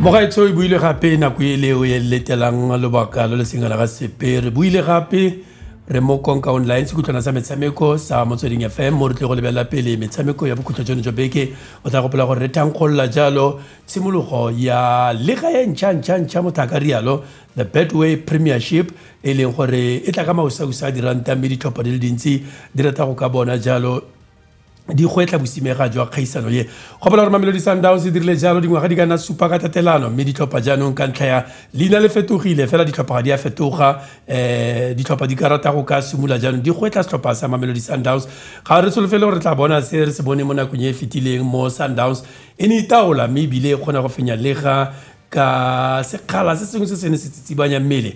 Mogaetso e buile gape nako e le o e letelang lobaka lo le sengala ga sepe re buile gape re mo konka online sekutlwana sa metshameko sa Motsweding FM mo re tle go lebella pele metshameko ya bokhutlo jono jo beke o tla gopola gore re thankgolola jalo tshimologo ya lega ya ntšha mothaka rialo the Betway Premiership e leng gore e tla ka mausausa a diranta mme ditlhopha di le dintsi di rata go ka bona jalo di gwetla bosimega jwa kgaisano ye go bola gore Mamelodi Sundowns e dirile jalo dingwaga di ka nna supa ka tatelano mme ditlhopha jaanong ka ntlha ya leina le fetogile fela ditlhopha ga di a fetoga ditlhopha di ka rata go ka simolola jaanong di gwetla setlhopha sa Mamelodi Sundowns ga re solofele gore re tla bona se re se bone mo nakong e fetileng mo Sundowns e ne itaola mme ebile e kgona go fenya lega ka sekgala se sengwe se se ne se tsitsibanya mmele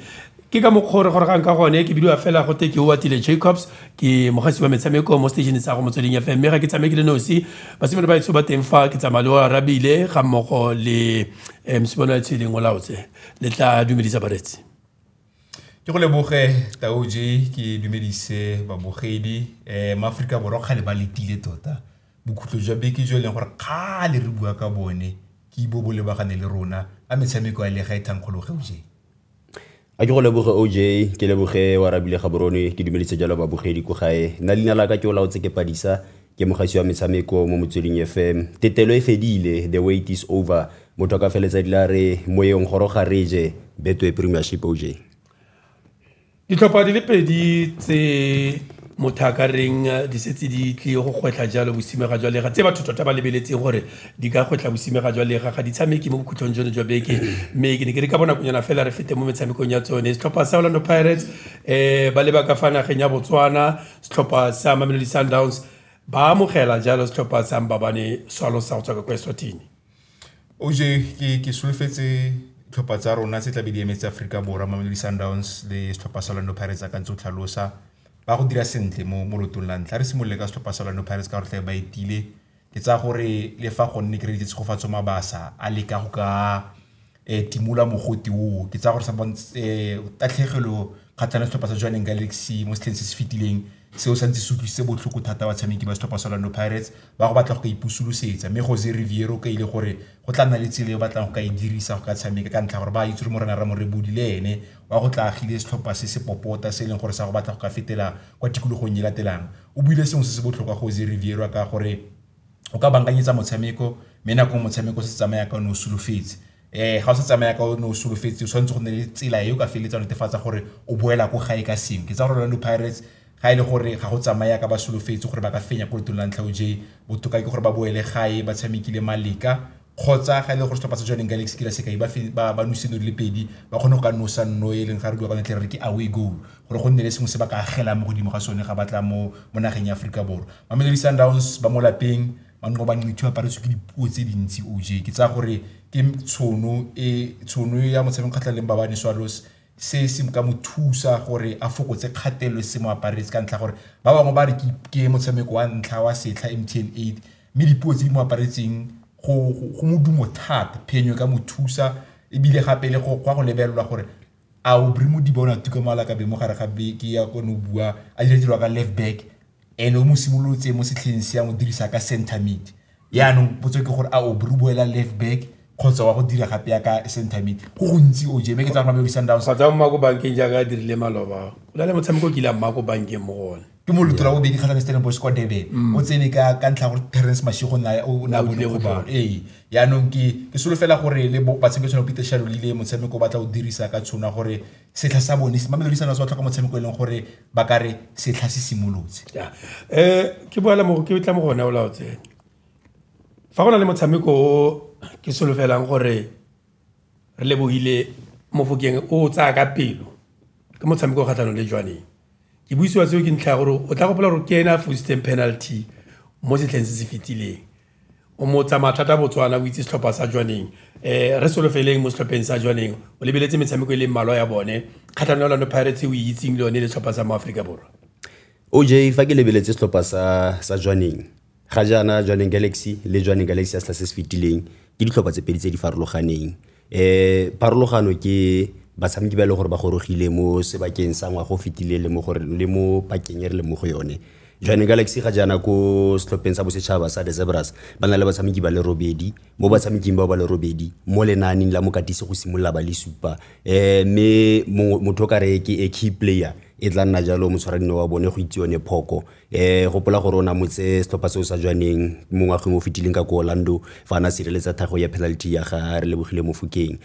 ke ka mokgore gore ga nka gone ke bidiwa fela go te ke Oatile Jacobs ke mogasi wa metshameko mo station sa go Motsweding FM mme ga ke tshamekile nosi basimane ba itso ba teng fa ke tsamaya le wa Rabile ga mmogo le msibona ya tshileng o laotse le tla dumedisa baretsi ke go leboge Taoji ke dumedise babogedi maAfrika Borwa kgale ba letile tota bokhutlo jwa beke jo leng gore kgale re bua ka bone ke bo lebagane le rona a metshameko a le ga ithankgologe oje a ke go leboge OJ ke leboge wa Rabile Gaborone ke dumedise jalo babogedi go gae nna leina la ka ke o laotse ke Padisa ke mogasi wa metshameko mo Motsweding FM tetelo e fedile the wait is over motho ka feletsa dilare moyeng goroga reje Betway Premiership OJ ditlhopha di le pedi tse mothaka reng di setse di tle go gwetla jalo bosimega jwa lega tse batho tota ba lebeletseng gore di ka gwetla bosimega jwa lega ga di tshameki mo bokhutlong jono jwa beke mme ke ne ke re ka bona konyana fela re fete mo metshamekong ya tsone setlhopha sa Orlando Pirates ba leba ka fa nageng ya Botswana setlhopha sa Mamelodi Sundowns ba amogela jalo setlhopha sa Mbabane Swallows sa go tswa kwa Eswatini oje ke solofetse tlhopha tsa rona se tla be di emetse Afrika Borwa Mamelodi Sundowns le setlhopha sa Orlando Pirates ka ntse o tlhalosa ba go dira sentle mo lotong la ntlha re simolole ka setlhopha sa Orlando Pirates ka gore tla ba itile ke tsa gore le fa go nne credit tshegofatso mabasa a le ka go ka timula mogoti o ke tsa gore sa tatlhegelo kgatlhana setlhopha sa Jwaneng Galaxy mo setlheng se se fetileng seo sa ntse se utlwisitse botlhoko thata batshameki ba setlhopha sa Orlando Pirates ba go batla go ka ipusulusetsa mme Jose Riviero ka ile gore go tla nna le tsela e batlang go ka e dirisa go ka tshameka ka ntlha gore ba itse mo rena ra mo re budile ene wa go tla agile setlhopha se se popota se leng gore sa go batla go ka fetela kwa tikologong e latelang o buile sengwe se se botlhokwa Jose Riviero ka gore o ka bankanyetsa motshameko mme nako motshameko se tsamaya ka no solofetse ga o se tsamaya ka no solofetse o tshwanetse go nne le tsela e o ka feletsa netefatsa gore o boela go gae ka sengwe ke tsa gore Orlando Pirates ga ile gore ga go tsamaya ka ba solofetse gore ba ka fenya go letong la ntlha oje botoka ke gore ba boele gae ba tshamekile malika kgotsa ga ile gore setlhopha sa Jwaneng Galaxy ke la sekai ba nusino le pedi ba kgone go ka nosa nno e leng ga re bua ka ntle re ke away goal gore go nne le sengwe se ba ka agela mo godimo ga sone ga batla mo nageng ya Afrika Borwa Mamelodi Sundowns ba mo lapeng mango ba nnitse ba paretse ke dipuo tse dintsi oje ke tsa gore ke tshono ya motshameko kgatlha le Mbabane Swallows se ka mo thusa gore a fokotse kgatelo se mo aparetse ka ntlha gore ba bangwe ba re ke motshameko wa ntlha wa setlha MTN 8 mme dipuo tse di mo aparetseng go modumo thata phenyo ka mo thusa ebile gape le go lebelelwa gore a o brimo di bona tuka mala ka be mo gare ga beke ya go no bua a dirwa ka left back ene o mo simolotse mo setlheng se ya mo dirisa ka center mid yaanong botse ke gore a o bruboela left back khotsa wa go dira gape ya ka center mid go gontsi o je me ke tsa Mamelodi Sundowns ga tsa mmako bankeng jaaka dirile maloba o la le motshameko ke ile mmako bankeng mo gone ke mo lutola go be di kgala le Stellenbosch kwa Durban o tsene ka ntlha gore Terence Mashego o na bone go ba yaanong ke solofela gore le batshameki tsona Peter Shalom le motshameko ba tla o dirisa ka tsona gore setlha sa bone Mamelodi Sundowns wa tlhoka motshameko e leng gore ba ka re setlha se simolotse ke boela mo ke tla mo gona o laotse fa go na le motshameko ke solofelang gore re lebogile mofokeng o tsaya ka pelo ke motshameko kgatlhanong le Jwaneng ke buisiwa tseo ke ntlha gore o tla gopola gore ke ena full-time penalty mo setlheng se se fetileng o mo tsa mathata Botswana o itse setlhopha sa Jwaneng re solofeleng mo setlhopheng sa Jwaneng o lebeletse metshameko e le mmalwa ya bone kgatlhanong le Orlando Pirates o itseng le yone le setlhopha sa Moaforika Borwa OJ fa ke lebeletse setlhopha sa Jwaneng ga jana Jwaneng Galaxy le Jwaneng Galaxy ya se se fetileng ke ditlhopha tse pedi tse di farologaneng parologano ke batshameki ba le gore ba gorogile mo sebakeng sa ngwa go fetile le mo pakeng re le mo go yone Johanning Galaxy ga jana ko setlhopheng sa bosetšhaba sa the Zebras ba na le batshameki ba le robedi mo batshameking ba le robedi mo lenaaneng la mokatisi go simolola ba le supa mme motho ka re ke a key player e tla nna jalo motshwaradino wa bone go itse yone Phoko gopola gore o na motse setlhopha seo sa Johanning mo ngwageng o fetileng ka ko Orlando fa na sireletsa thago ya penalty ya ga re lebogile mo Fokeng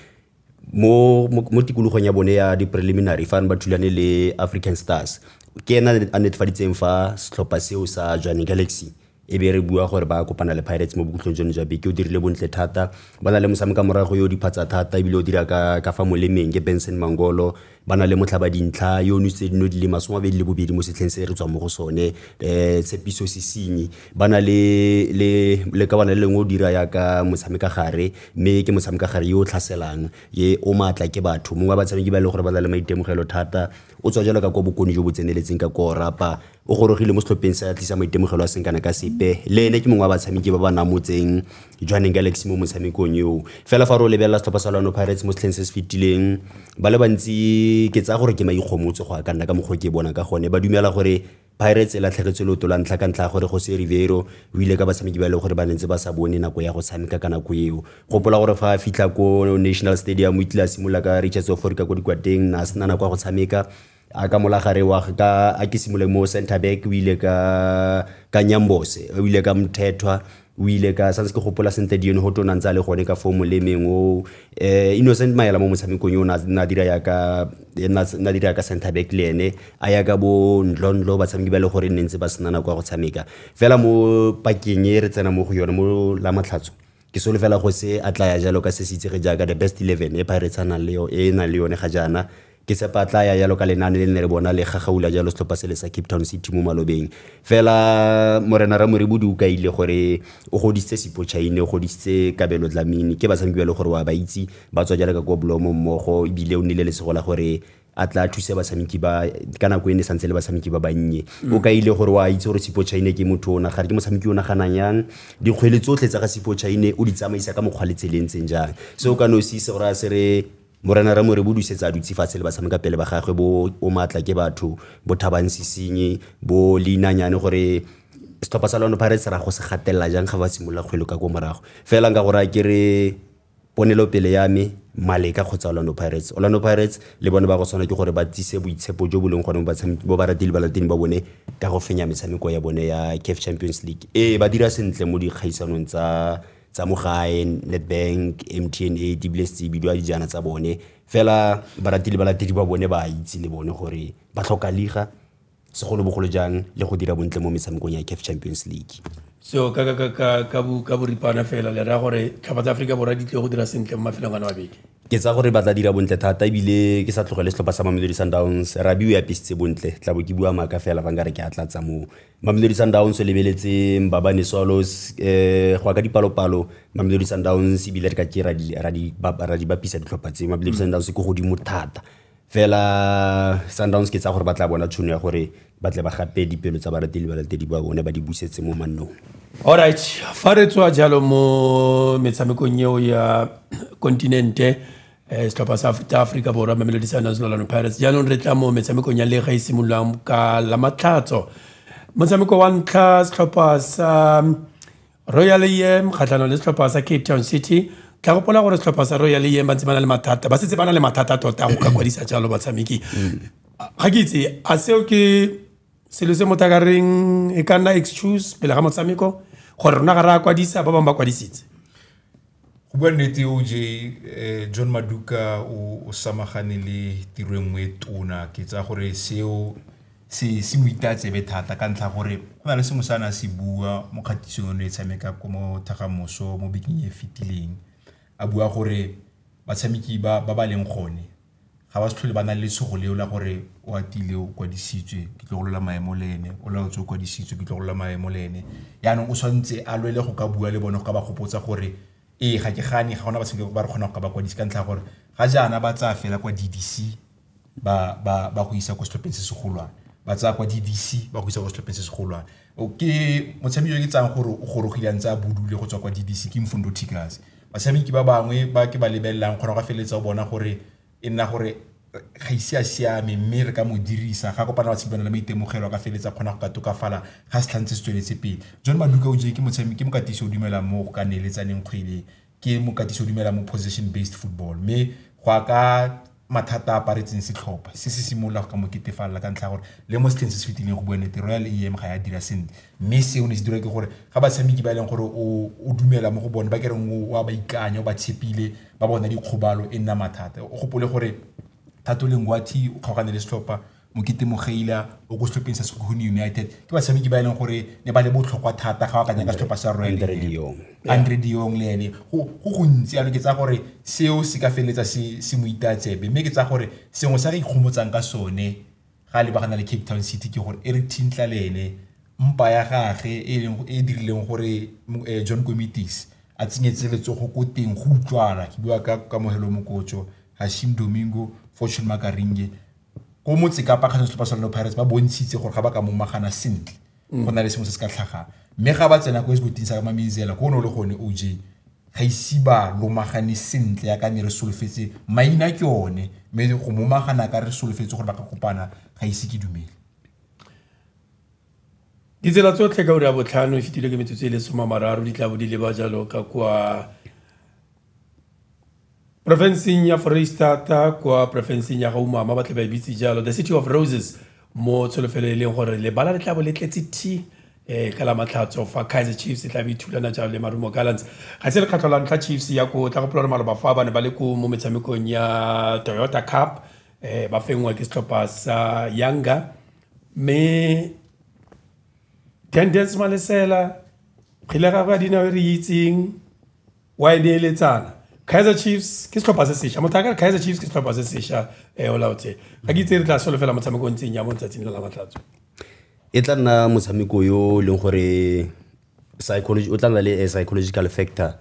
mo tikologong ya bone ya di preliminary fan ba thulane le African Stars ke ena a netefaditseng fa setlhopha seo sa Johanning Galaxy e be re bua gore ba kopana le Pirates mo bokutlong jone ja beke o dirile bontle thata ba na le mosameka morago yo diphatsa thata ebile o dira ka fa molemeng ke Benson Mangolo ba na le motlhaba dintlha yo nutse dino di le 22 mo setlheng se re tswa mo go sone Tshepiso Sisinyi ba na le ka bana le ngo dira ya ka mosameka gare mme ke mosameka gare yo tlhaselang ye o matla ke batho mongwe ba tshameki ba le gore ba na le maitemogelo thata o tswa jalo ka go bokoni jo bo tseneletseng ka go rapa o gorogile mo setlhopheng sa tlisa maitemogelo a seng kana ka sepe le ene ke mongwe wa batshameki ba ba namotseng Johanning Galaxy mo motshamekong yo fela fa ro lebella setlhopha sa Orlando Pirates mo setlheng se se fetileng ba le bantsi ke tsa gore ke maikgomotse go ka nna ka moggo ke bona ka gone ba dumela gore Pirates e latlhegetse loto la ntlha ka ntlha gore Jose Rivero o ile ka batshameki ba le gore ba nentse ba sa bone nako ya go tshameka ka nako eo gopola gore fa fitla ko National Stadium o itla simolola ka Richards of Africa ko dikwateng na sena nako ya go tshameka a ka molagare wa ka a ke simole mo center back o ile ka Nyambose o ile ka Mthethwa o ile ka sanse ke gopola sentle Dion Hoto nantsa le gone ka form le mengo Innocent Maela mo motshamekong yo na dira ya ka center back le ene a ya ka bo Ndlondlo batshameki ba le gore nentse ba sena nako ya go tshameka fela mo pakeng e re tsena mo go yona mo la matlhatso ke solo fela go se atla ya jalo ka se se itsege jaaka the best 11 e Pirates ana le yo e na le yone ga jana ke se patla ya jalo ka lenane le ne re bona le gagaula jalo setlhopha se le sa Cape Town City mo malobeng fela Morena Ramoribudi o ka ile gore o goditse Sipotchaine o goditse Kabelo Dlamini ke batshameki ba le gore wa ba itse ba tswa jalo ka go Blomo mmogo ebile o nile le segola gore atla thuse batshameki ba kana go ene santse le batshameki ba bannye o ka ile gore wa itse gore Sipotchaine ke motho ona gare ke motshameki ona gananyang di kgwele tsotlhe tsa ga Sipotchaine o di tsamaisa ka mokgwa le tselentseng jang so ka no se gore a se re Morena Ramoribudi setsa dutse fatshe le batshameka pele ba gagwe bo o matla ke batho bo Thabang Sisinyi bo Linanyane gore setlhopha sa Orlando Pirates ra go se gatella jang ga ba simolla kgwelo ka go morago fela nga gore a kere ponelo pele ya me Maleka kgotsa Orlando Pirates le bone ba go tsona ke gore ba tsise boitshepo jo bo leng gone batshameki bo ba ratile balatedi ba bone ka go fenya metshameko ya bone ya CAF Champions League ba dira sentle mo di kgaisanong tsa Mogae Nedbank MTN DBLC bidwa dijana tsa bone fela baratile balatedi ba bone ba itse le bone gore ba tlhoka liga segolo bogolo jang le go dira bontle mo metshamekong ya CAF Champions League so ka boripana fela le ra gore tlhopha tsa Afrika Borwa di tle go dira sentle mo mafelong a wa beke ke tsa gore ba tla dira bontle thata ebile ke sa tlogele setlhopha sa Mamelodi Sundowns Rabiu ya pisitse bontle tla bo ke bua maka fela ba ngare ke atlatsa mo Mamelodi Sundowns le beletse Mbabane Swallows go ka dipalopalo Mamelodi Sundowns ebile re ka tira ra di bapisa ditlhopha tse Mamelodi Sundowns go godimo thata fela Sundowns ke tsa gore ba tla bona tšhono ya gore ba tle ba gape dipelo tsa baratedi ba bone ba di busetse mo mannong alright fa re tswa jalo mo metshamekong eo ya kontinente setlhopha sa Afrika Borwa Mamelodi Sundowns le Orlando Pirates jaanong re tla mo metshamekong ya lega e simololang ka la matlhatso motshameko wa ntlha setlhopha sa Royal EM kgatlhanong le setlhopha sa Cape Town City tla gopola gore setlhopha sa Royal EM ba ntse ba na le mathata ba setse ba na le mathata tota go ka kwadisa jalo batshameki ga ke itse a seo ke selo se motakareng e ka nna excuse pele ga motshameko gore rona ga re a kwadisa ba bangwe ba kwadisitse go bua nnete OJ John Maduka o samagane le tiro nngwe tona ke tsa gore seo se mo itatsebe thata ka ntlha gore go na le sengwe sana se bua mo kgatisong e tshameka ko mo Thagamoso mo bekeng e fetileng a bua gore batshameki ba leng gone ga ba se tlhole ba na le sego leo la gore o atile o kwadisitswe ke tlo go lola maemo le ene o la o tse o kwadisitswe ke tlo go lola maemo le ene yaanong o tshwanetse a lwele go ka bua le bone go ka ba gopotsa gore ga ke gane ga gona batshameki ba re kgona go ka ba kwadisa ka ntlha gore ga jaana ba tsaya fela kwa DDC ba go isa ko setlhopheng se segolwane ba tsaya kwa DDC ba go isa ko setlhopheng se segolwane ke motshameki ke tsang gore o gorogile ntse a budule go tswa kwa DDC ke Mfundo Tikas batshameki ba bangwe ba ke ba lebelelang kgona go feletsa o bona gore e nna gore ga ise a siame mme re ka mo dirisa ga kopana ba tshibana le maitemogelo ka feletsa kgona go ka tokafala ga se tlhantse se tsweletse pele John Maduka o je ke mokatisi o dumela mo go ka neeletsaneng kgwele ke mokatisi o dumela mo position based football mme go ka mathata a aparetseng setlhopha se simolola go ka mo ketefalla ka ntlha gore le mo setlheng se se fetileng go bua nnete Royal EM ga ya dira sentle mme seo ne se dira ke gore ga batshameki ba leng gore o dumela mo go bone ba kereng o ba ikanya o ba tshepile ba bona dikgobalo e nna mathata o gopole gore Thato Lengwathi o kgaogane le setlhopha Mokete Mogeila o go setlhopheng sa Sekhukhune United ke batshameki ba leng gore ne ba le botlhokwa thata ga ba kanya ka setlhopha sa Royal Andre Diong le ene go gontsi ano ke tsa gore seo se ka feletsa se mo itatsebe mme ke tsa gore sengwe sa re ikgomotsang ka sone ga le bagana le Cape Town City ke gore Eric Tintla le ene mpa ya gage e dirileng gore John Committees a tsenyetse letsogo go teng go utlwala ke bua ka Mohelo Mokotjo Hashim Domingo Fortune Makaringe go motse ka pa kgano setlhopha sa Orlando Pirates ba bontshitse gore ga ba ka mo magana sentle go na le sengwe se se ka tlhaga mme ga ba tsena go esgoting sa Mamizela go no le gone OJ ga ise ba lo magane sentle ya ka ne re solofetse maina ke one mme go mo magana ka re solofetse gore ba ka kopana ga ise ke dumele ditsela tsotlhe ka ura botlhano e fetile ke metsotso e le 13 di tla bo di leba jalo ka kwa Provinceng ya Foreisetata kwa provinceng ya Gaumama ba tle ba bitse jalo the City of Roses mo tsholofelo e leng gore le bala le tla bo le tletse thi ka la matlhatso fa Kaizer Chiefs e tla be ithulana jalo le Marumo Gallants ga se le kgatlo la ntlha Chiefs ya go tla go plola maloba fa ba ne ba le ko mo metshamekong ya Toyota Cup ba fengwa ke setlhopha sa Yanga me Tendence Malesela khile ga ga dina re itseng wa e neletsana Kaizer Chiefs ke setlhopha se sesha motaka Kaizer Chiefs ke setlhopha se sesha o laotse ga ke itse re tla solofela motshameko ntseng ya mo ntsatsing la matlatso e tla nna motshameko yo leng gore psychology o tla nna le psychological factor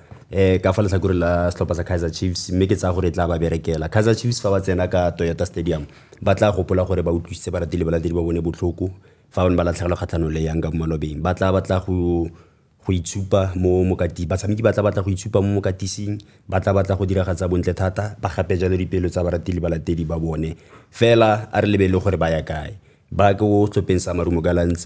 ka fa letsa gore la setlhopha sa Kaizer Chiefs mme ke tsa gore tla ba berekela Kaizer Chiefs fa ba tsena ka Toyota Stadium ba tla gopola gore ba utlwisitse ba ratile ba bone botlhoko fa ba latlhagela kgatlhano le Yanga mo malobeng ba tla go itshupa mo mokati batshameki ba tla go itshupa mo mokatising ba tla go diragatsa bontle thata ba gape jalo dipelo tsa baratili balatedi ba bone fela a re lebele gore ba ya kae ba go tlhopheng sa Marumo Gallants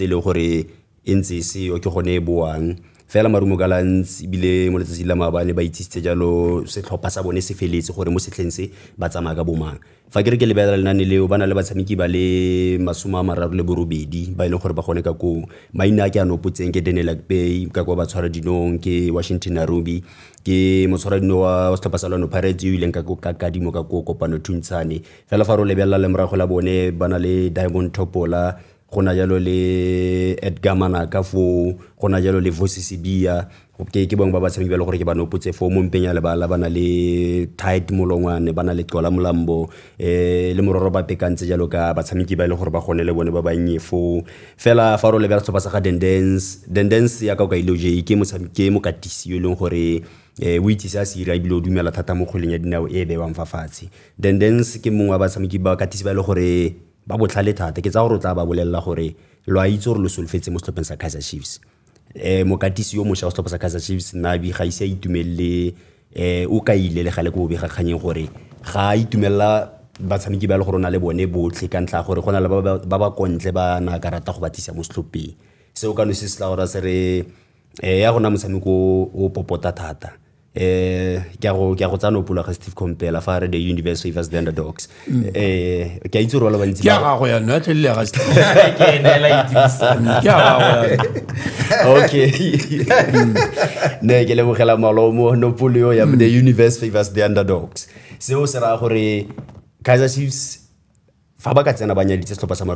e le gore e ntse se o ke gone boang fela Marumo Gallants bile mo letsatsi la maabane ba itsitse jalo setlhopha sa bone se feletse gore mo setlheng se ba tsamaya ka bomang fa ke re ke le beela lenane leo bana le batshameki ba le 32 ba ile gore ba gone ka go maina ke ano potseng ke Daniel Akpay ka go ba tshwara dinong ke Washington Narobi ke motshwara dino wa setlhopha sa Orlando Pirates yo ileng ka go kadimo ka go kopano Thuntshane fela fa ro lebella le morago la bone bana le Diamond Topola gona jalo le Edgar Manaka fo gona jalo le Vosi Sibia ke bong ba batshameki ba le gore ke ba nopotse fo mo mpenya le bana le Tight Molongwane bana le Qola Molambo le mororo ba pekantse jalo ka batshameki ba le gore ba gone le bone ba bannye fo fela fa ro le ba tsoba sa ga Dendence ya ka ile je ke motshameki mo katisi yo leng gore o itse sa sira ibile o dumela thata mo kgoleng ya dinao e bewang fa fatshe Dendence ke mongwe wa batshameki ba katisi ba le gore ba botlhale thata ke tsa gore tla ba bolella gore lo a itse gore lo solofetse mo setlhopheng sa Kaizer Chiefs mokatisi yo mošwa wa setlhopha sa Kaizer Chiefs Nabi ga ise a itumelele o ka ile le gale go bega kganyeng gore ga a itumelela batshameki ba le gore o na le bone botlhe ka ntlha gore go na le ba ba kontle ba na ka rata go batisa mo setlhopheng seo ka no se se tla gore se re ya gona motshameko o popota thata ke a go tsano pula ga Steve Kompela fa re the universe favors the underdogs ke a itse gore ba bantsi ke a go ya nna tle le ga ke ene la itse ke a go okay ne ke le bogela malomo no pulio ya the universe favors the underdogs seo se ra gore Kaizer Chiefs fa ba ka tsena ba nyaditse setlhopha sa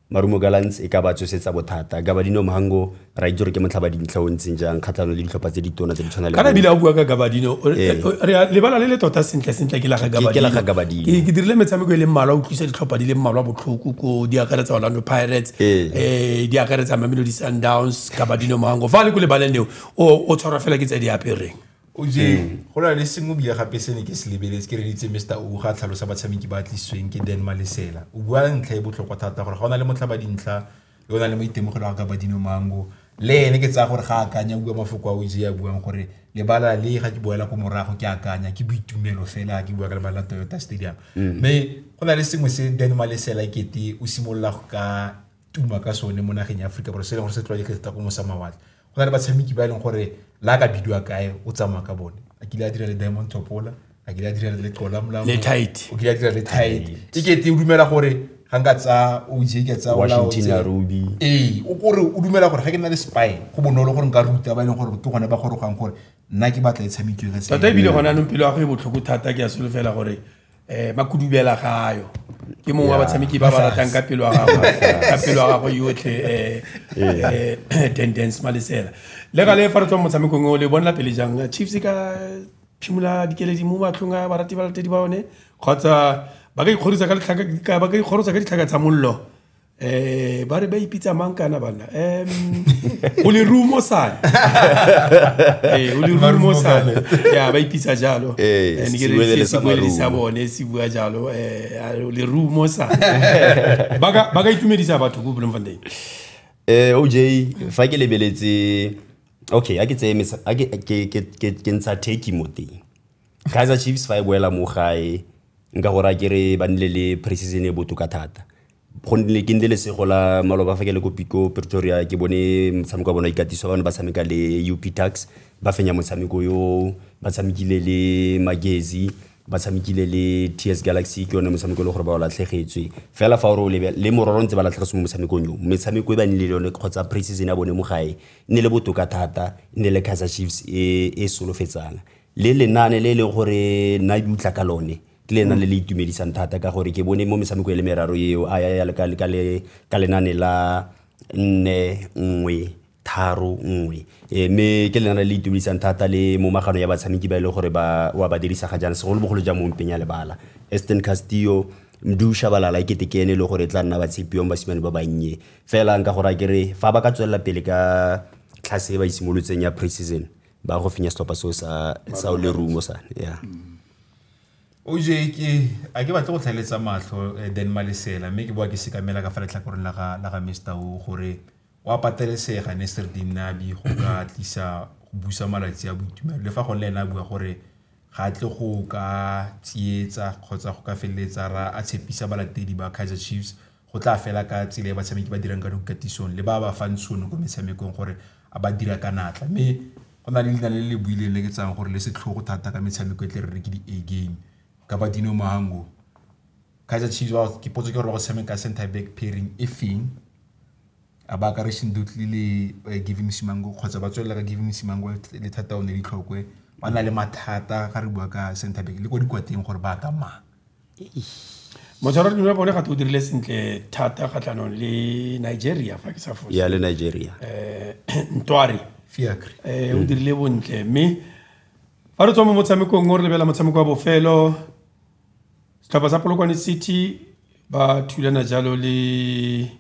Marumo Gallants e ka ba tsosetsa bothata Gabadino Mahango ra itse ke motlhaba dintlha o ntseng jang kgatlhano le ditlhopha tse ditona tse di tshwana le kana bila o bua ka Gabadino le bala le tota sentle ke la ga Gabadino ke dirile metshameko le mmalwa o tlisa ditlhopha di le mmalwa botlhoko ko di akaretsa Orlando Pirates di akaretsa Mamelodi Sundowns Gabadino Mahango fa le ko le baleng o tshwara fela ke tse di apereng OJ go la le sengwe bia gape sene ke se lebeletse ke re ditse Mr. O ga tlhalosa batshameki ba tlisweng ke Dan Malesela o bua ntlha e botlhokwa thata gore ga ona le motlhaba dintlha yo na le maitemogelo a Gabadino Mahango le ene ke tsa gore ga akanya bua mafoko a OJ a buang gore lebala le ga ke boela go morago ke akanya ke boitumelo fela ke bua ka lebala Toyota Stadium me go na le sengwe se Den Malesela Ekete o simolola go ka tuma ka sone mo nageng ya Afrika Borwa se le gore se tlwa ke go mo sa mawatle go na le batshameki ba leng gore la ka bidiwa kae o tsamaya ka bone a kile a dira le Diamond Topola a kile a dira le Qola Mlambo le tight o kile a dira le tight Ekete o dumela gore hanga tsa OJ ke tsa Washington Arubi o gore o dumela gore ga ke na le spy go bonolo gore nka ruta ba ile gore ke gone ba gore gang gore nna ke batla itshamiki ga se tata bile gona no pelo a go botlhoko thata ke a solofela gore makudubela gayo ke mongwe wa batshameki ba ba ratang ka pelo a gago yotlhe Dance Malesela le ga le fa re tswa motshamekong o le bona pele jang Chiefs ka phimola dikeledi mo batlong a barati ba latedi ba one kgotsa ba ka ikgorisa ka ditlhaka tsa mollo ba re ba ipitsa mang kana bana o le rumo sana ya ba ipitsa jalo ne ke re se sa bone se bua jalo o le rumo sana ba ka itumedisa batho go Bloemfontein OJ fa ke lebeletse okay a ke tse ke ntsha take mo teng Kaizer Chiefs fa e boela mo gae nka gora ke re ba nile le preseason e botoka thata go nne ke ndile se gola maloba fa ke le ko Pico Pretoria ke bone motshameko wa bona ikatiso ba ba tshameka le UP Tax ba fenya motshameko yo ba tshamekile le Magezi ba tshamekile le TS Galaxy ke yone motshameko le gore ba latlhegetswe fela fa o le mororo ntse ba latlhegetse mo motshamekong yo metshameko e ba nile yone kgotsa preseason ya bone mo gae ne le botoka thata ne le Kaizer Chiefs e solofetsang le lenane le gore na ditla ka lone ke lena le itumedisang thata ka gore ke bone mo metshameko le meraro eo a ya ka lenane la 4-1-3-1 me ke lena le itumedisang thata le mo magano ya batshameki ba ile gore wa ba dirisa ga jana segolo bogolo ja mo mpenya lebala Aston Castillo Mdusha balala ke tekene le gore tla nna ba tshepiwa ba simane ba bannye fela nka gore ke fa ba ka tswela pele ka class e ba isimolotseng ya preseason ba go finya stoppa so sa le rumo sana yeah OJ a ke batla go tlhaeletsa matlho Den Malesela mme ke bua ke sekamela ka fa letla gore la ga Mr. o gore wa patelesega Nasreddine Nabi go ka tlisa go busa malatsi a boitumelo le fa go lena bua gore ga tle go ka tsietsa kgotsa go ka feletsa ra a tshepisa balatedi ba Kaizer Chiefs go tla fela ka tsile ba tshameki ba dirang ka dikatisong le ba ba fantsono go metshamekong gore a ba dira ka natla mme go na le dina le buile le ke tsang gore le se tlhogo thata ka metshameko e tle re ke di A game ka ba Dino Mahango Kaizer Chiefs wa ke potso ke gore go tshameka center back pairing e feng a ba ka re Shindutli le Giving Simango kgotsa ba tswela ka Giving Simango le thata o ne di tlhokwe ba na le mathata ga re bua ka center back le go dikwateng gore ba ka ma motswaro di bone ga to dirile sentle thata gatlhanong le Nigeria fa ke sa fosa ya le Nigeria Ntwari Fiacre o dirile bontle mme fa re tswa mo motshamekong o re lebela motshameko wa bofelo setlhopha sa Polokwane City ba thulana jalo le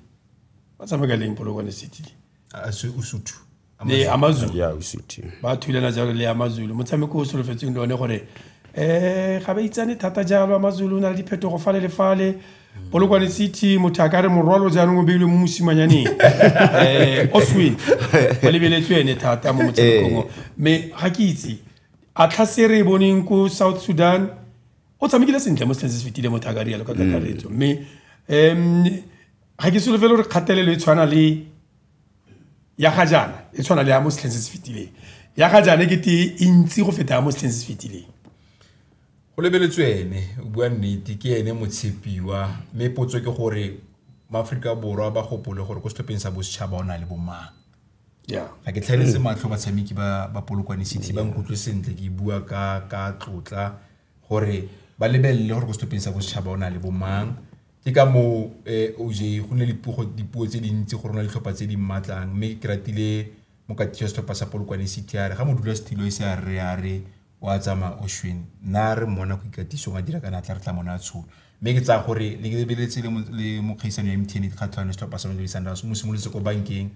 ba tshameka leng Polokwane City Usuthu le Amazulu ya Usuthu ba thulana jalo le Amazulu motshameko o solofetseng le one gore ga ba itsane thata jalo Amazulu o na le diphetogo fale le fale Polokwane City mothaka re morwalo jaanong o beilwe mo mosimanyane Oswin ba lebeletswe ene thata mo motshamekong me ga ke itse a tlhasere boneng ko South Sudan o tshamekile sentle mo Stens Fitile mothaka rialo ka kakaretso me ga ke solofela gore kgatelelo e tshwana le ya ga jana e tshwana le ya mo Stens Fitile ya ga jana ke te intsi go feta ya mo Stens Fitile go lebeletswe ene o bua nnete ke ene motshepiwa mme potso ke gore maAfrika Borwa ba gopole gore go stopeng sa bositšhaba o na le bomang ga ke tlhaeletse matlho batshameki ba Polokwane City ba nkutlwe sentle ke bua ka tlotla gore ba lebelele gore go stopeng sa bositšhaba o na le bomang ke ka mo OJ go ne le dipuo tse dintsi gore na le tlhopha tse di mmatlang mme ke ratile mokatiso wa setlhopha sa Polokwane City a re ga modula setilo e se a re wa tsama Oshwin na re mona go ikatisong a dira kana tla re tla mona tsho mme ke tsa gore le ke beletse le mokgaisano ya MTN kgatlhano setlhopha sa Mamelodi Sundowns mo simolotse ko bankeng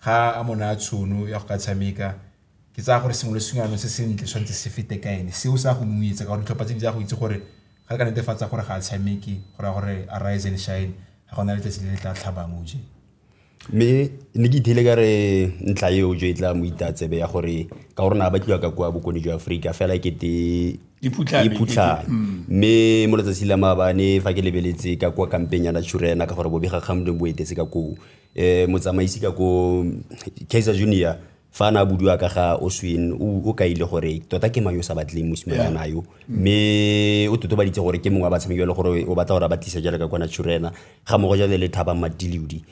ga a mona tshono ya go ka tshameka ke tsa gore sengwe le sengwe se sentle tshwantse se fete ka ene seo sa go moetsa ka gore ditlhopha tse di go itse gore ga ka netefatsa gore ga a tshameki gore a rise and shine ga gona le tletse le tla tlhabang OJ me ne ke ithile ka re ntla eo jo e tla mo itatsebe ya gore ka gore na ba tliwa ka kwa bokone jwa Afrika fela ke te iphutlha me mo letsatsi la maabane fa ke lebeletse ka kwa campaign ya Naturena ka gore bobega gamle bo etetse ka ko motsamaisi ka ko Kaizer Junior fa na budiwa ka ga Oswin o ka ile gore tota ke mayo sa batleng mosimanyana yo me o totobaditse gore ke mongwe wa batshameki le gore o batla gore ba tisa jala ka kwa Naturena ga mo go jane le Thaba Madiliudi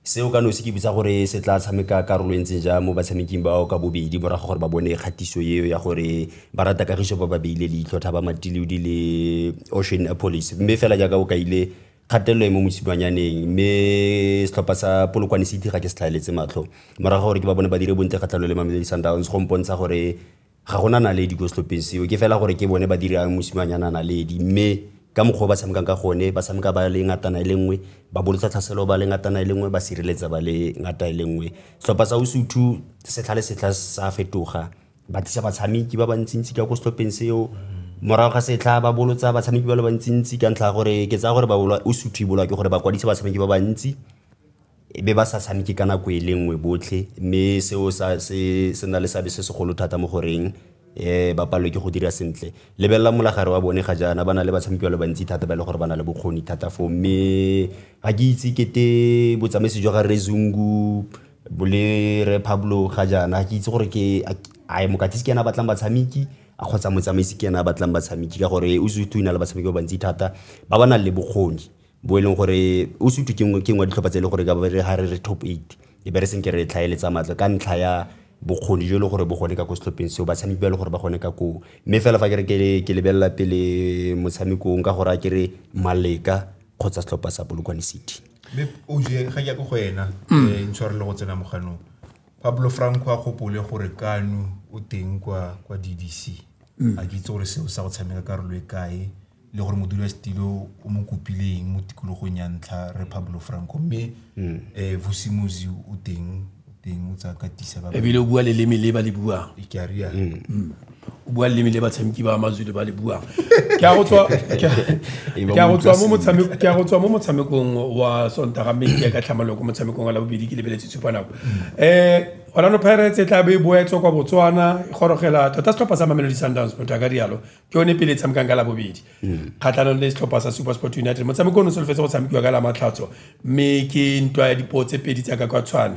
seo ka no se ke bitsa gore se tla tshameka karolo e ntseng ja mo batshameking ba ka bobedi morago gore ba bone kgatiso eo ya gore ba rata kagiso ba ba beile leitlho Thaba Madiliudi le Ocean Police mme fela jaaka o ka ile kgatelelo mo mosimanyane mme setlhopha sa Polokwane City ga ke se tlhaeletse matlho morago gore ke ba bone ba dire bontle kgatlhanong le Mamelodi Sundowns go mpontsha gore ga gona naledi go setlhopheng seo ke fela gore ke bone ba dirang mosimanyana naledi mme ka mokgwa ba tshamekang ka gone ba tshameka ba le ngatana le nngwe ba bolotsa tlhaselo ba le ngatana le nngwe ba sireletsa ba le ngata le nngwe setlhopha sa Usuthu se tlhale setla sa fetoga ba tisa batshameki ba bantsintsi ka go setlhopheng seo morago ga setla ba bolotsa batshameki ba le bantsintsi ka ntlha gore ke tsa gore ba bola Usuthu bola ke gore ba kwadisa batshameki ba bantsi be ba sa tshameki ka nako e le nngwe botlhe mme seo se na le sabe se segolo thata mo goreng ba palwe ke go dira sentle lebella molagare wa bone ga jana bana le batshameki ba le bantsi thata ba le gore bana le bokgoni thata fo mme ga ke itse kete botsamaisi jwa ga Rezungu bole re Pablo ga jana ke itse gore ke ai mokatisi ke ena batlang batshameki a khotsa motsamaisi ke ena batlang batshameki ka gore Usuthu ina le batshameki ba bantsi thata ba bana le bokgoni bo eleng gore Usuthu ke ngwe ditlhopha tse le gore ka ba re ha re top 8 e bere seng ke re tlhaeletsa matla ka ntlha ya bokgoni jo le gore bogone ka go setlhopheng seo batshameki ba le gore ba gone ka ko mme fela fa ke lebella pele motshamekong ka gore a ke re Maleka khotsa setlhopha sa Polokwane City me o je ga ya go ena ntshware le go tsena mogano Pablo Franco a gopole gore Kanu o teng kwa DDC a ke itse gore seo sa go tshameka karolo e kae le gore modula stilo o mo kopileng mo tikologong ya ntlha re Pablo Franco mme Vusimuzi o teng o tsa katisa ba ebile o bua le leme le ba le buang ke a ria o bua le leme le batshameki ba Mazulu ba le buang ke a go tswa mo motshamekong wa Sontaga mme ke ka tlhamaloko motshamekong wa la bobedi ke lebeletse tshupanako Orlando Pirates tla be boetso kwa Botswana gorogela tota setlhopha sa Mamelodi Sundowns motho ka dialo ke one pele tshamekang ka la bobedi kgatlhanong le setlhopha sa SuperSport United motshameko ono se lefetse go tshamekiwa ka la matlhatso mme ke ntwa ya dipotse pedi tsa ka kwa Tshwane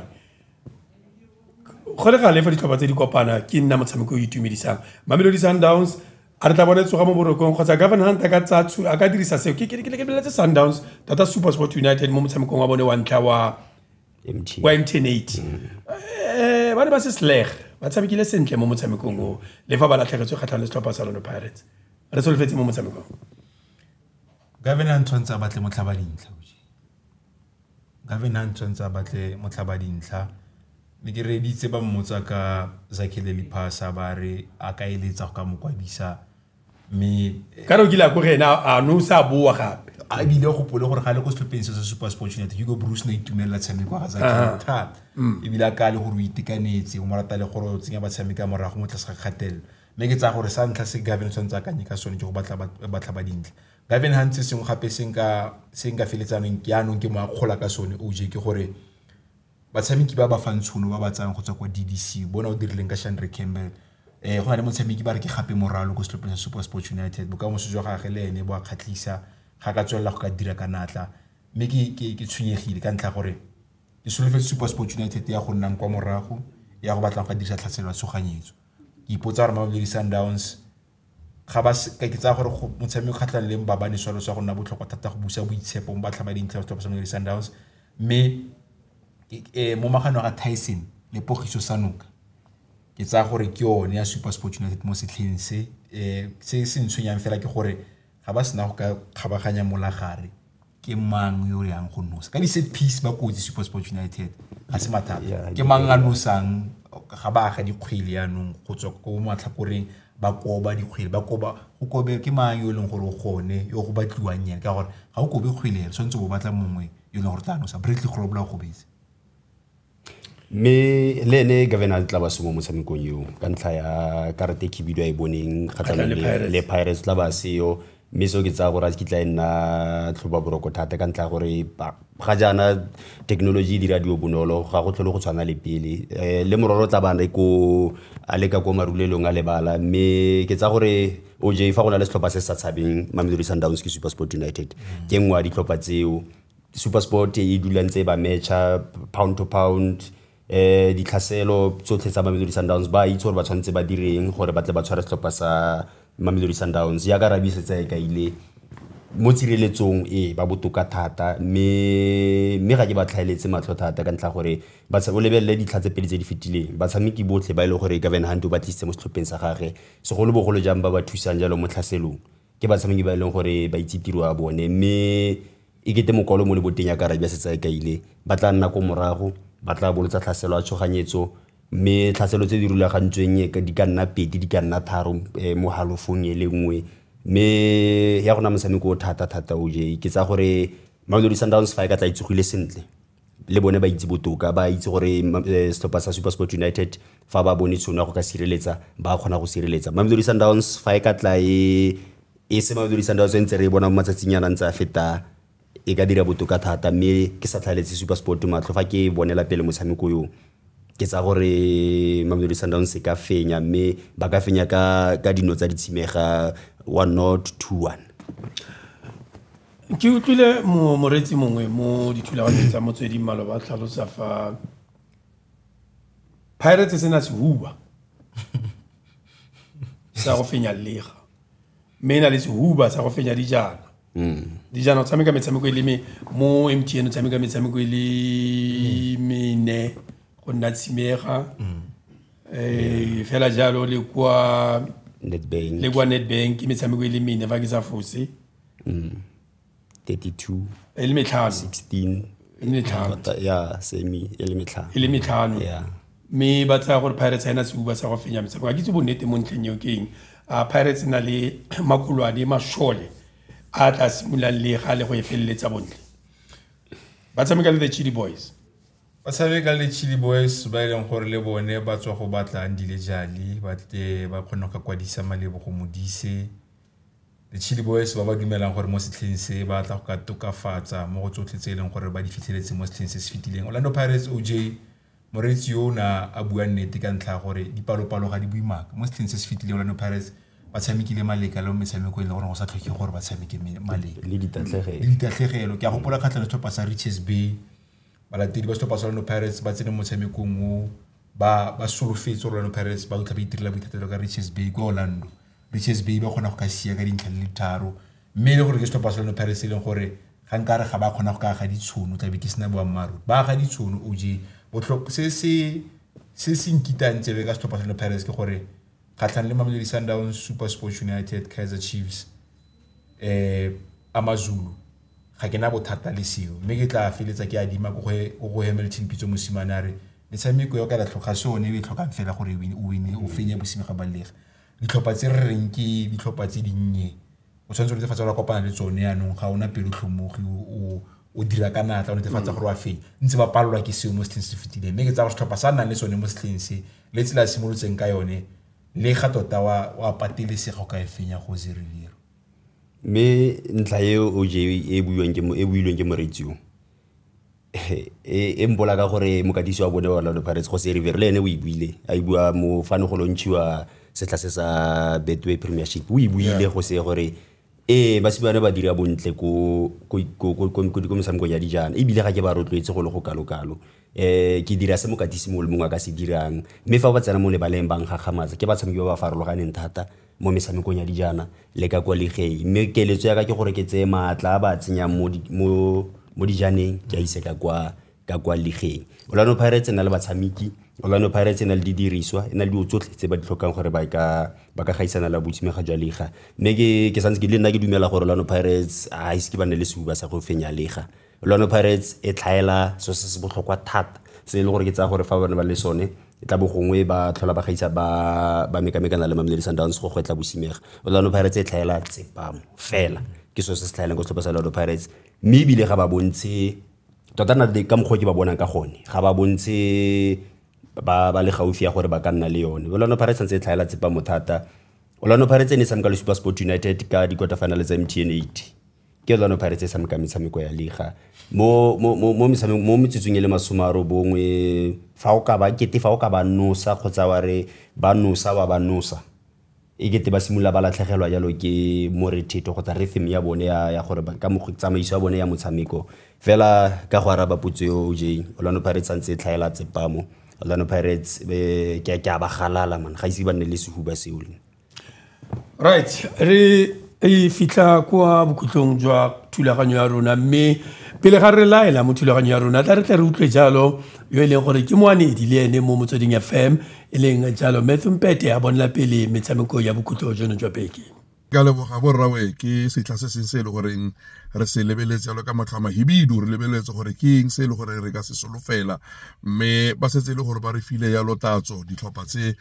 gole ga le fa ditlhopha tse di kopana ke nna motshameko o itumedisang Mamelodi Sundowns a re tla bone tsoga mo borokong kgotsa Gavin Hunt ka tsatsu a ka dirisa seo ke beletse Sundowns tota SuperSport United mo motshamekong wa bone wa ntlha wa MTN8 ba ne ba se sleg ba tshamekile sentle mo motshamekong o le fa ba latlhegetswe kgatlhanong le setlhopha sa Orlando Pirates re solofetse mo motshamekong Gavin Hunt tshwantse a batle motlhabadintlha Gavin Hunt tshwantse a batle motlhabadintlha le ke reditse ba mmotsa ka Zakhele Liphasa ba re a ka eletsa go ka mokwadisa me ka re o kile a go rena a no sa bua gape a bile go pole gore ga le go setlhopheng se SuperSport United Hugo Bruce na itumela tshameko ga Zakhele thata e bile ka le gore o itekanetse o morata le gore o tsenya batshameka morago mo tlase ga kgatelo me ke tsa gore sa ntlha se Gavin tshwantse a kanye ka sone go batla ba dintle Gavin Hunt se sengwe gape se nka feletsanong ke anong ke mo a kgola ka sone OJ ke gore batshameki ba ba fang tshono ba ba tsang go tswa kwa DDC bona o dirileng ka Shandre Campbell go na le motshameki ba re ke gape moralo go setlhopheng sa SuperSport United bokamoso jwa gagwe le ene bo a kgatlisa ga ka tswela go ka dira ka natla mme ke tshwenyegile ka ntlha gore ke solofetse SuperSport United ya go nnang kwa morago ya go batlang go dirisa tlhatselo ya tshoganyetso ke ipotsa gore Mamelodi Sundowns ga ba ke tsa gore motshameko kgatlhang le ba bane swalo sa go nna botlhokwa thata go busa boitshepo mo batlha dintlha tsa Mamelodi Sundowns mme mo magano ga Tyson le Pogiso Sanuka ke tsa gore ke yone ya SuperSport United mo setlheng se se ntshwenyang fela ke gore ga ba sena go ka kgabaganya molagare ke mang yo yang go nosa ka di set piece ba kotsi SuperSport United ga se mathata ke mang a nosang ga ba ga dikgwele yanong go tswa go matlhakoreng ba koba dikgwele ba koba go kobe ke mang yo leng gore o gone yo go batliwang nyane ka gore ga o kobe kgwele re tshwantse go batla mongwe yo leng gore tla nosa Bradley Grobler go bese me le ene Gavin Hunt tla ba se mo motshamekong yo ka ntlha ya karate khibido a e boneng kgatlhanong le Pirates tla ba seo mme seo ke tsaya gore a ke tla nna tlhoba boroko thata ka ntlha gore ga jaana technology dira dio bonolo ga go tlhole go tshwana le pele le mororo tla bana ko a leka ko marulelong a lebala mme ke tsaya gore OJ fa go na le setlhopha se sa tshabeng Mamelodi Sundowns ke SuperSport United ke ngwe a ditlhopha tseo SuperSport e dulantse ba matcha pound to pound ditlhaselo tsotlhe tsa Mamelodi Sundowns ba itse gore ba tshwanetse ba direng gore ba tle ba tshware setlhopha sa Mamelodi Sundowns ya ka Rabi setsa e kaile mo tshireletsong ba botoka thata mme ga ke ba tlhaeletse matlho thata ka ntla gore ba o lebelele ditlhatse pedi tse di fetileng ba tshameki botlhe ba ile gore Gavin Hunt o ba tlise mo setlhopheng sa gage segolo bogolo jang ba ba thusang jalo mo tlhaselong ke ba tshameki ba ile gore ba itse tiro ya bone mme e kete mokolo mo le boteng ya ka Rabi setsa e kaile ba tla nna ko morago ba tla bolotsa tlhaselo a tshoganyetso mme tlhaselo tse di rulagantsweng di ka nna pedi di ka nna tharo mo halofong e lengwe mme ya gona motshameko o thata OJ ke tsa gore Mamelodi Sundowns fa ka tla itsogile sentle le bone ba itse botoka ba itse gore setlhopha sa SuperSport United fa ba bone tšhono go ka sireletsa ba kgona go sireletsa Mamelodi Sundowns fa ka tla e se Mamelodi Sundowns ntse re bona mo matsatsinyana ntse a feta e ka dira botoka thata mme ke sa tlhaletse SuperSport matlho fa ke bonela pele motshameko yo ke tsa gore Mamelodi Sundowns ka fenya mme ba ka fenya ka dino tsa ditshimega 1-0 2-1 ke utlwile moretsi mongwe mo dithulaganyo tsa motswedi mmalo ba tlhalosa fa Pirates se na sehuba sa go fenya lega mme na le sehuba sa go fenya dijana dijana o tshameka metshameko e le mo MTN o tshameka metshameko e le mene go nna tshimega fela jalo le kwa Nedbank ke metshameko e le mene fa ke sa fose 32 e le metlhano 16 ya semi e le metlhano mme ba tsaya gore Pirates ha ena sehuba sa go fenya metshameko ga ke itse bonnete mo ntlheng eo keng Pirates na le makolwane mashole a tla simulang le ga le go e feleletsa bontle ba tshameka le the Chili Boys ba tshameka le Chili Boys ba ileng gore le bone ba tswa go batla Ndile Jali ba kgona go kwadisa malebo go modise the Chili Boys ba dumelang gore mo setlheng se ba tla go ka tokafatsa mo go tsotlhe tse ileng gore ba di fitlheletse mo setlheng se se fitileng Orlando Pirates OJ moretsi yo na a bua nnete ka ntlha gore dipalopalo ga di buimaka mo setlheng se se fitileng Orlando Pirates ba tshamekile maleka le metshameko e le gore go sa tlhoke gore ba tshameke maleka le ditatlhegelo ke a gopola kgatlhano setlhopha sa Richards Bay balatedi ba setlhopha sa Orlando Pirates ba tsene mo motshamekong mo ba solofetse Orlando Pirates ba tla ba itirela boithatelo ka Richards Bay go Orlando Richards Bay ba kgona go ka sia ka dintlha le tharo mme le gore ke setlhopha sa Orlando Pirates e leng gore ga nkare ga ba kgona go ka ga ditshono tla be ke sena boammaaruri ba ga ditshono OJ botlhoko se nkitang tsebe ka setlhopha sa Orlando Pirates ke gore kgatlhang le Mamelodi Sundowns SuperSport United Kaizer Chiefs Amazulu ga ke na bothata le seo mme ke tla feletsa ke adima go Hamilton Pitso Musimanare metshameko yo ka la tlhoga sone e tlhokang fela gore o fenye bosimega ba lega ditlhopha tse re reng ke ditlhopha tse dinnye o tshwanetse go netefatsa gore kopana le tsone yanong ga ona pelo tlhomogi o dira ka natla o netefatsa gore wa fenya ntse ba palelwa ke seo mo setlheng se fetileng mme ke tsa go setlhopha sa nnang le tsone mo setlheng se le tsela simolotseng ka yone le ga tota wa patelesega go ka e fenya go Zereviro mme ntlha eo OJ e builweng ke moretsio e mbola ka gore mokatisi wa bone wa Orlando Pirates go Zereviro le ene o e buile a e bua mo fane go lontshiwa setla se sa Betway Premiership o e buile go se gore ba sibana ba dira bontle ko motshamekong ya dijana ebile ga ke ba rotloetse go le go kalo ke dira se mokatisi mo le mongwe ka se dirang mme fa ba tsena mo lebaleng bang gagamatsa ke ba tshameki ba ba farologaneng thata mo metshamekong ya dijana le ka kwa legei mme keletso ya ka ke gore ke tseye maatla ba tsenya mo dijaneng ke a ise ka kwa legei Orlando Pirates na le batshameki Orlando Pirates na le didiriswa na le tsotlhe tse ba di tlhokang gore ba ka gaisana la botsimega jwa lega mme ke santse ke le nna ke dumela gore Orlando Pirates a ise ke ba ne le sehuba sa go fenya lega Orlando Pirates e tlhaela so se botlhokwa thata se le gore ke tsa gore fa ba le sone e tla bogongwe ba tlhola ba gaisa ba mekamekana le Mamelodi Sundowns go gwetla bosimega Orlando Pirates e tlhaela tsepamo fela ke so se tlhaelang go setlhopha sa Orlando Pirates mme ebile ga ba bontshe tota na ka mokgwa ke ba bonang ka gone ga ba bontshe ba le gaufi ya gore ba ka nna le yone Orlando Pirates ntse e tlhaela tsepamo thata Orlando Pirates ne samka le SuperSport United ka di quarter finals tsa MTN 8 ke Orlando Pirates samka metshameko ya liga mo metsotsong le masomaro bongwe fa o ka ba ba nosa khotsa wa re ba nosa wa ba nosa e gete ba simula ba latlhegelwa jalo ke morethetho khotsa rhythm ya bone ya gore ka mo tsamaiso ya bone ya motshameko fela ka go araba putso yo OJ Orlando Pirates antse tlhaela tsepamo Orlando Pirates ke ba galala man ga ise ba nne le sehuba seo. Right, re fitla kwa bokutlong jwa thulaganyo ya rona mme pele ga re laela mo thulaganyo ya rona tla re utlwe jalo yo e leng gore ke moanedi le ene mo Motsweding FM e leng jalo Matthew Mpete a bonela pele metshameko ya bokutlo jono jwa beke. Ka leboga borrawe ke setla se se le gore re se lebeletse jalo ka matlhama hibidu re lebeletse gore ke eng se le gore re ka se solofela mme ba setse le gore ba re file ya lotatso ditlhopha tse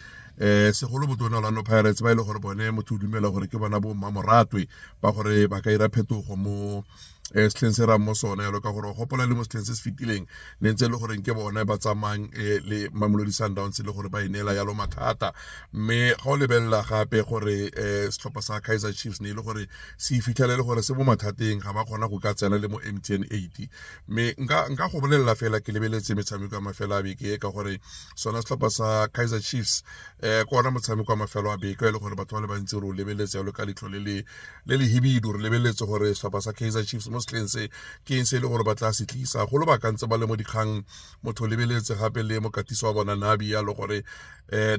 segolo botona Orlando Pirates ba ile gore bone motho dumela gore ke bona bo Mamoratwe ba gore ba ka ira phetogo mo setlheng se mo sona yalo ka gore gopola le mo setlheng se se fitileng ne ntse le gore ke bona ba tsamang le Mamelodi Sundowns le gore ba inela yalo mathata mme ga o lebella gape gore setlhopha sa Kaizer Chiefs ne ile gore se fitlhele le gore se mo mathateng ga ba kgona go ka tsena le mo MTN 80 mme nka go bolela fela ke lebeletse metshameko ya mafelo a beke ka gore sona setlhopha sa Kaizer Chiefs ko ona motshameko wa mafelo a beke ile gore batho ba le bantsi re o lebeletse yalo ka letlho le hibidu re lebeletse gore setlhopha sa Kaizer Chiefs se ke eng se le gore ba tla se tlisa go lo ba kantse ba le mo dikgang motho lebeletse gape le mokatiso wa bona Nabi ya le gore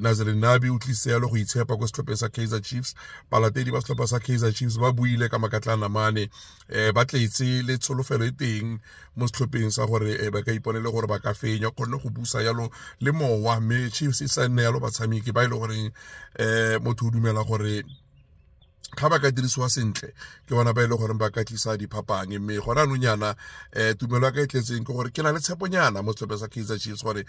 Nazarene Nabi o tlise ya le go itshepa go setlhopeng sa Kaizer Chiefs balatedi ba setlhopha sa Kaizer Chiefs ba buile ka makatlana mane ba tletse le tsholofelo e teng mo setlhopheng sa gore ba ka iponele gore ba ka fenya kgonne go busa yalo le mowa mme Chiefs e sa nne yalo batshameki ba ile gore motho o dumela gore ga ba ka dirisiwa sentle ke bona ba ile gore ba ka tlisa diphapang mme gona nonyana tumelo ka itletseng ke gore ke na le tsheponyana mo setlhopeng sa Kaizer Chiefs gore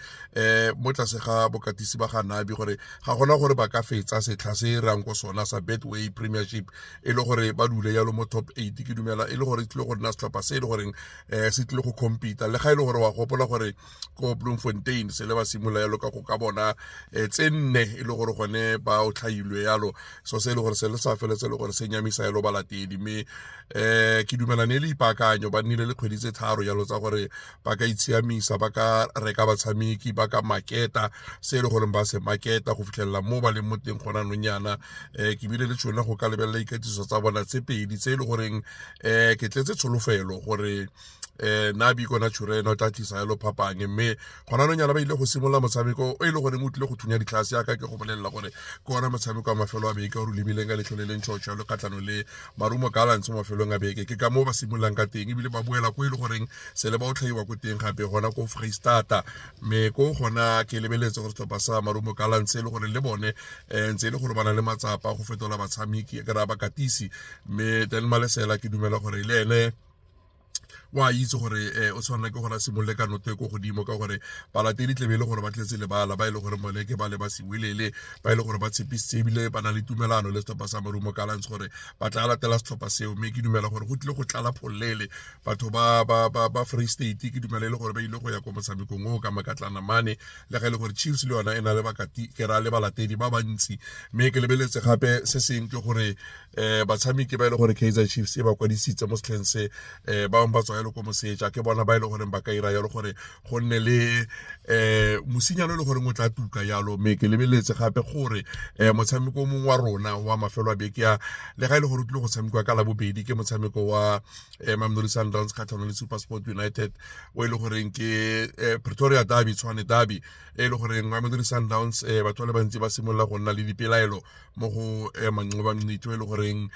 mo tlase ga bokatisi ba ga Nabi gore ga gona gore ba ka fetsa setlha se rang go sona sa Betway Premiership e le gore ba dule yalo mo top 8 ke dumela e le gore tlile go nna setlhopha se le gore se tlile go compete le ga ile gore wa gopola gore ko Bloemfontein se le ba simula yalo ka go ka bona tsenne e le gore gone ba o tlhailwe yalo so se le gore se le sa feletse gore se nyamisa yalo balatedi mme ke dumela ne le ipakanyo ba nnile le kgwedi tse tharo yalo tsa gore ba ka itshiamisa ba ka reka batshameki ba ka maketa se le gore ba se maketa go fitlhella mo ba le mo teng gona nonyana ke bile le tshwana go ka lebella ikatiso tsa bona tse pedi tse le goreng ke tletse tsholofelo gore Nabi kona tshureno tla tlisa yalo phapang mme gona nonyana ba ile go simolla motshameko e le gore mo tlile go thunya ditlhase ya ka ke go bolela gore ke ona motshameko wa mafelo a beke o re lebileng ka letlho le leng tshotshwa le katlano le Marumo Gallants mo mafelong a beke ke ka mo ba simollang ka teng ebile ba boela go ile goreng se le ba o tlhaiwa go teng gape gona go Freestata mme go gona ke lebeletse gore setlhopha sa Marumo Gallants le gore le bone ntse le gore bana le matsapa go fetola batshameki ka ra bakatisi mme Daniel Malesela ke dumela gore le ene wa itse gore o tshwana ke gore simolle ka note go godimo ka gore balatedi tlebele gore ba tletse le bala ba ile gore mole ke ba le ba siwelele ba ile gore ba tshepisitse ebile ba na le tumelano le setlhopha sa Marumo Gallants gore ba tla latela setlhopha seo mme ke dumela gore go tlile go tlala phollele batho ba Free State ke dumela le gore ba ile go ya go motshamekong o ka makatlana mane le ga ile gore Chiefs le yona ena le bakati ke ra le balatedi ba bantsi mme ke lebeletse gape se seng ke gore batshameki ba ile gore Kaizer Chiefs e ba kwadisitse mo setlheng se ba ba tswa go moseja ke bona ba ile gore ba ka ira yalo gore go nne le mosinyano le gore mo tla tuka yalo mme ke lebeletse gape gore motshameko mongwe wa rona wa mafelo a beke ya le ga ile gore tlile go tshamekwa ka la bobedi ke motshameko wa Mamelodi Sundowns kgatlhanong le SuperSport United o ile gore ke Pretoria Derby Tshwane Derby e le gore Mamelodi Sundowns batho le bantsi ba simolla go nna le dipelaelo mo go manqoba nnete e le gore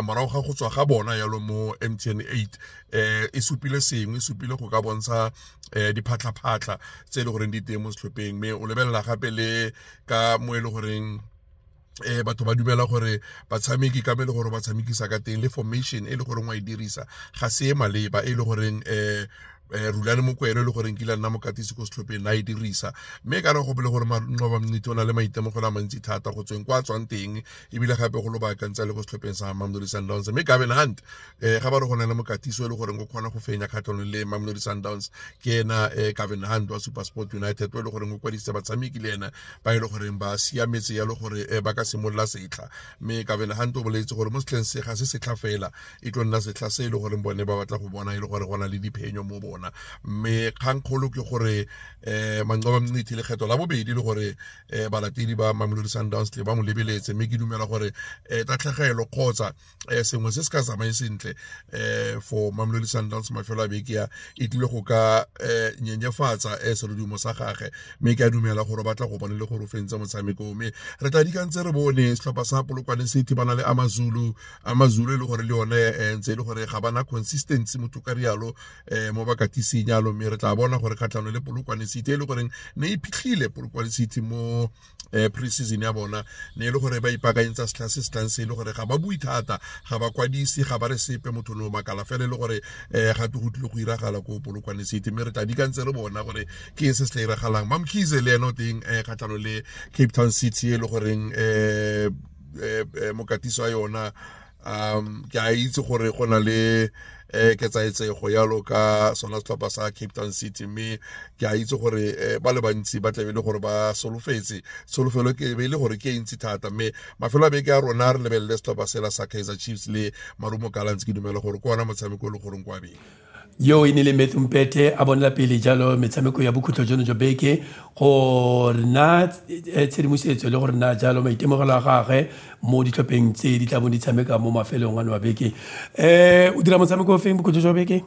morago ga go tswa ga bona yalo mo MTN 8 supile sengwe supile go ka bontsha diphatlaphatla tse le gore di teng mo setlhopheng mme o lebella gape le ka mo e le goreng batho ba dumela gore batshameki ka mele gore ba tshamekisa ka teng le formation e le gore wa e dirisa ga se maleba e le goreng Rulane Mokwena le gore nkile nna mokatisi ko setlhopheng na e dirisa mme ka re gopele gore Manqoba Mngidi o na le maitemogelo a mantsi thata go tsweng kwa tswang teng ebile gape go lo baakantsa le go setlhopheng sa Mamelodi Sundowns mme Gavin Hunt ga ba re go na le mokatisi o le gore go kgona go fenya kgatlhanong le Mamelodi Sundowns ke ena Gavin Hunt wa SuperSport United o le gore go kwadisitse batshameki le ena ba e le gore ba siametse ya le gore ba ka simolola setlha mme Gavin Hunt o boletse gore mo setlheng se ga se setlha fela e tlo nna setlha se e le gore bone ba batla go bona e le gore go na le diphenyo mo bona mme kgangkgolo ke gore Manqoba Mngidi le kgetho la bobedi le gore balatedi ba Mamelodi Sundowns le ba mo lebeletse mme ke dumela gore tatlhegelo kgotsa sengwe se se ka tsamaye sentle for Mamelodi Sundowns mafelo a beke ya e tlile go ka nyenyefatsa serodumo sa gagwe mme ke a dumela gore batla go bona le gore o fentse motshameko mme re tla dikantse re bone setlhopha sa Polokwane City bana le Amazulu e le gore le yone ntse e le gore ga bana consistency motho ka rialo mo bakatising yalo mme re tla bona gore kgatlhano le Polokwane City e le gore ne iphitlhile Polokwane City mo pre-season ya bona ne e le gore ba ipaakanyetsa setlha se se tlang se e le gore ga ba bui thata ga ba kwadisi ga ba re sepe motho no makala fela e le gore gape go tlile go iragala ko Polokwane City mme re tla dikantse re bona gore ke se se tla iragalang Mamkhize le ena o teng kgatlhano le Cape Town City e le goreng mokatiso a yona ke a itse gore go na le ke tsaetsego yalo ka sona setlhopha sa Cape Town City mme ke a itse gore ba le bantsi ba tlabe le gore ba solofelo ke be le gore ke ntsi thata mme mafelo a beke a rona re lebelele setlhopha sela sa Kaizer Chiefs le Marumo Gallants ke dumela gore ko ona motshameko le gore kwa beng yo e ne le Matthew Mpete a bonela pele jalo metshameko ya bokhutlo jono jo beke go na tshedimosetso le gore na jalo maitemogelo a gagwe mo ditlhopheng tse di tla bo di tshameka mo mafelong a no a beke o dira motshameko o feng bokhutlo jo beke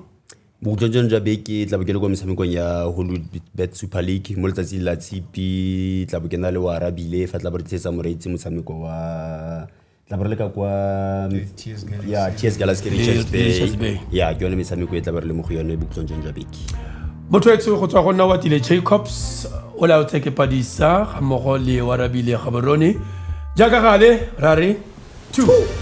bokhutlo jono jo beke tla bo ke le go metshamekong ya Hollywood Super League mo letsatsi la tshipi tla bo ke na le wa Arabile fa tla bo re tsetsa moreetsi motshameko wa tla bo re le ka kwa TS Galaxy Richards Bay ya ke yone metshameko e tla bo re le mo go yone bokhutlo jono jo beke motho etso go tswa go nna wa Tile Jacobs o la o tseke padisa ga mmogo le wa Arabile Gaborone jaaka gale ra re 2